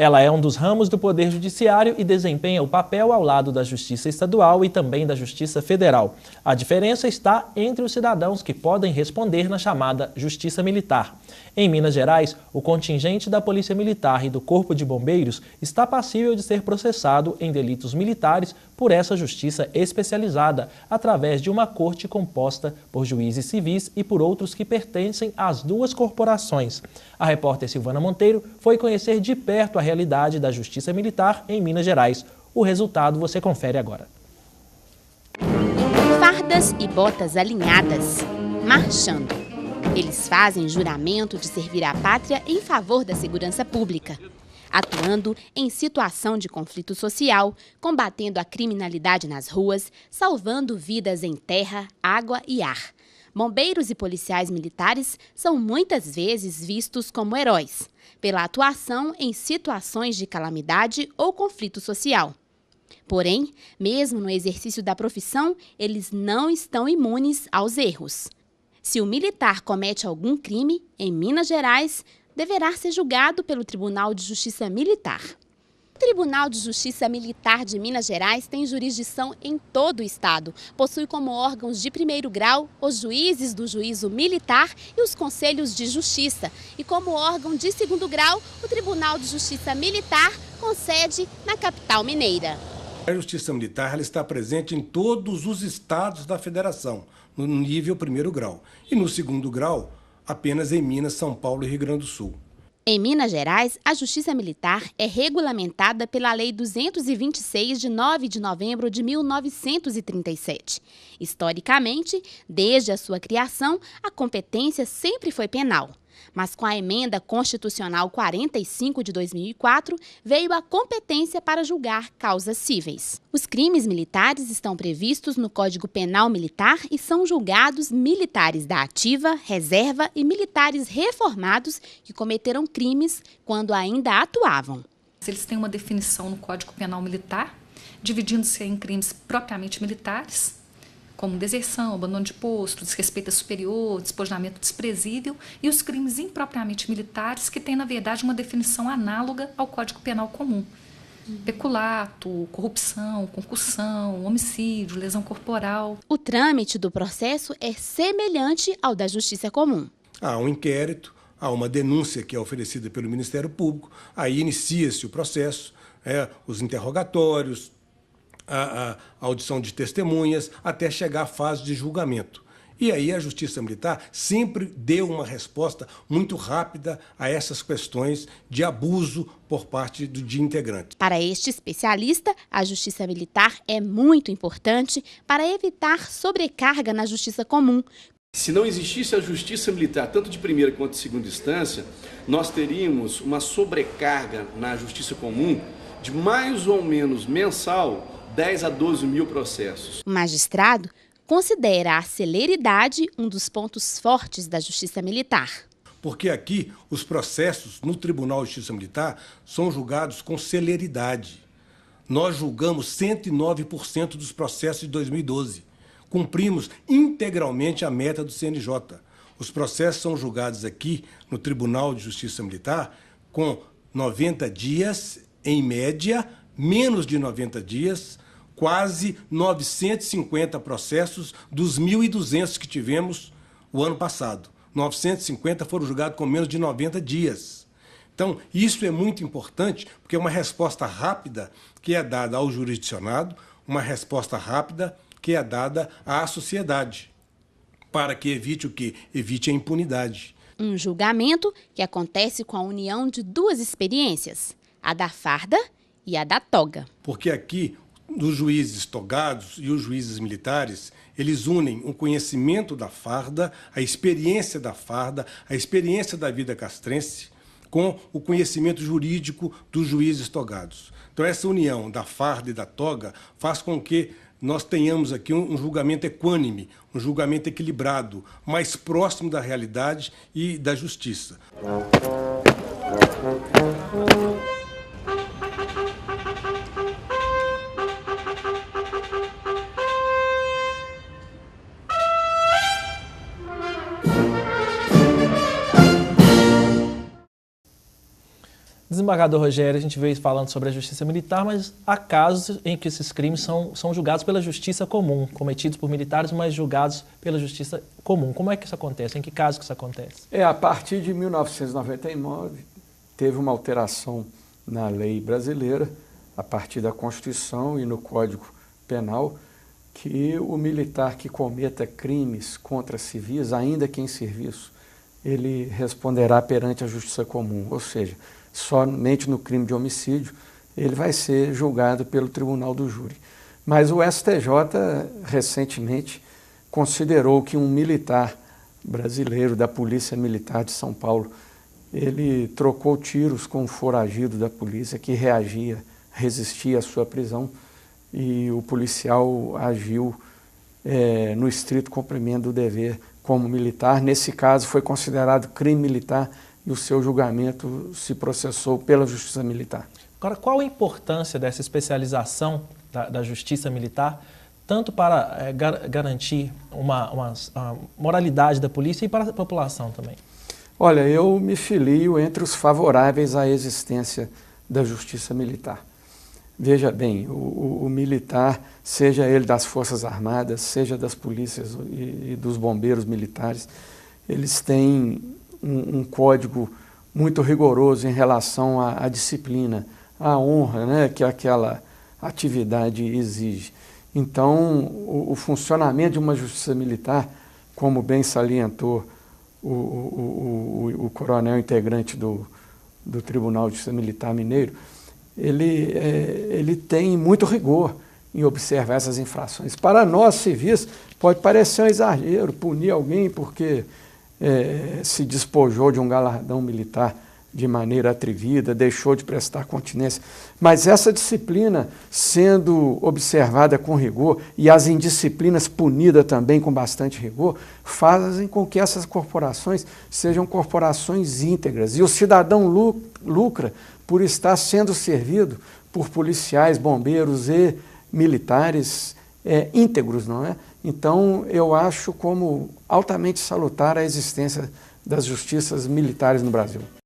Ela é um dos ramos do Poder Judiciário e desempenha o papel ao lado da Justiça Estadual e também da Justiça Federal. A diferença está entre os cidadãos que podem responder na chamada Justiça Militar. Em Minas Gerais, o contingente da Polícia Militar e do Corpo de Bombeiros está passível de ser processado em delitos militares por essa justiça especializada, através de uma corte composta por juízes civis e por outros que pertencem às duas corporações. A repórter Silvana Monteiro foi conhecer de perto a realidade da Justiça Militar em Minas Gerais. O resultado você confere agora. Fardas e botas alinhadas, marchando. Eles fazem juramento de servir à pátria em favor da segurança pública, atuando em situação de conflito social, combatendo a criminalidade nas ruas, salvando vidas em terra, água e ar. Bombeiros e policiais militares são muitas vezes vistos como heróis, pela atuação em situações de calamidade ou conflito social. Porém, mesmo no exercício da profissão, eles não estão imunes aos erros. Se o militar comete algum crime, em Minas Gerais, deverá ser julgado pelo Tribunal de Justiça Militar. O Tribunal de Justiça Militar de Minas Gerais tem jurisdição em todo o estado. Possui como órgãos de primeiro grau os juízes do juízo militar e os conselhos de justiça. E como órgão de segundo grau, o Tribunal de Justiça Militar com sede na capital mineira. A Justiça Militar ela está presente em todos os estados da federação, no nível primeiro grau. E no segundo grau, apenas em Minas, São Paulo e Rio Grande do Sul. Em Minas Gerais, a Justiça Militar é regulamentada pela Lei 226, de 9 de novembro de 1937. Historicamente, desde a sua criação, a competência sempre foi penal. Mas com a Emenda Constitucional 45 de 2004, veio a competência para julgar causas cíveis. Os crimes militares estão previstos no Código Penal Militar e são julgados militares da ativa, reserva e militares reformados que cometeram crimes quando ainda atuavam. Eles têm uma definição no Código Penal Militar, dividindo-se em crimes propriamente militares, como deserção, abandono de posto, desrespeito a superior, despojamento desprezível, e os crimes impropriamente militares, que têm, na verdade, uma definição análoga ao Código Penal comum. Peculato, corrupção, concussão, homicídio, lesão corporal. O trâmite do processo é semelhante ao da Justiça Comum. Há um inquérito, há uma denúncia que é oferecida pelo Ministério Público, aí inicia-se o processo, os interrogatórios, a audição de testemunhas, até chegar à fase de julgamento. E aí a Justiça Militar sempre deu uma resposta muito rápida a essas questões de abuso por parte de integrantes. Para este especialista, a Justiça Militar é muito importante para evitar sobrecarga na Justiça Comum. Se não existisse a Justiça Militar, tanto de primeira quanto de segunda instância, nós teríamos uma sobrecarga na Justiça Comum de mais ou menos mensal 10 a 12 mil processos. O magistrado considera a celeridade um dos pontos fortes da Justiça Militar. Porque aqui os processos no Tribunal de Justiça Militar são julgados com celeridade. Nós julgamos 109% dos processos de 2012. Cumprimos integralmente a meta do CNJ. Os processos são julgados aqui no Tribunal de Justiça Militar com 90 dias, em média, menos de 90 dias, quase 950 processos dos 1.200 que tivemos o ano passado. 950 foram julgados com menos de 90 dias. Então, isso é muito importante, porque é uma resposta rápida que é dada ao jurisdicionado, uma resposta rápida que é dada à sociedade, para que evite o quê? Evite a impunidade. Um julgamento que acontece com a união de duas experiências, a da farda e a da toga. Porque aqui, os juízes togados e os juízes militares, eles unem o conhecimento da farda, a experiência da farda, a experiência da vida castrense, com o conhecimento jurídico dos juízes togados. Então, essa união da farda e da toga faz com que nós tenhamos aqui um julgamento equânime, um julgamento equilibrado, mais próximo da realidade e da justiça. desembargador Rogério, a gente veio falando sobre a justiça militar, mas há casos em que esses crimes são julgados pela justiça comum, cometidos por militares, mas julgados pela justiça comum. Como é que isso acontece? Em que caso que isso acontece? A partir de 1999, teve uma alteração na lei brasileira, a partir da Constituição e no Código Penal, que o militar que cometa crimes contra civis, ainda que em serviço, ele responderá perante a justiça comum, ou seja, somente no crime de homicídio ele vai ser julgado pelo tribunal do júri. Mas o STJ recentemente considerou que um militar brasileiro da Polícia Militar de São Paulo, ele trocou tiros com um foragido da polícia que resistia à sua prisão, e o policial agiu no estrito cumprimento do dever como militar. Nesse caso foi considerado crime militar e o seu julgamento se processou pela Justiça Militar. Agora, qual a importância dessa especialização da Justiça Militar, tanto para garantir uma moralidade da polícia e para a população também? Olha, eu me filio entre os favoráveis à existência da Justiça Militar. Veja bem, o militar, seja ele das Forças Armadas, seja das polícias e dos bombeiros militares, eles têm um código muito rigoroso em relação à disciplina, à honra, né, que aquela atividade exige. Então, o funcionamento de uma justiça militar, como bem salientou o coronel integrante do Tribunal de Justiça Militar Mineiro, ele tem muito rigor em observar essas infrações. Para nós, civis, pode parecer um exagero punir alguém porque se despojou de um galardão militar de maneira atrevida, deixou de prestar continência. Mas essa disciplina, sendo observada com rigor, e as indisciplinas punidas também com bastante rigor, fazem com que essas corporações sejam corporações íntegras. E o cidadão lucra por estar sendo servido por policiais, bombeiros e militares íntegros, não é? Então, eu acho como altamente salutar a existência das justiças militares no Brasil.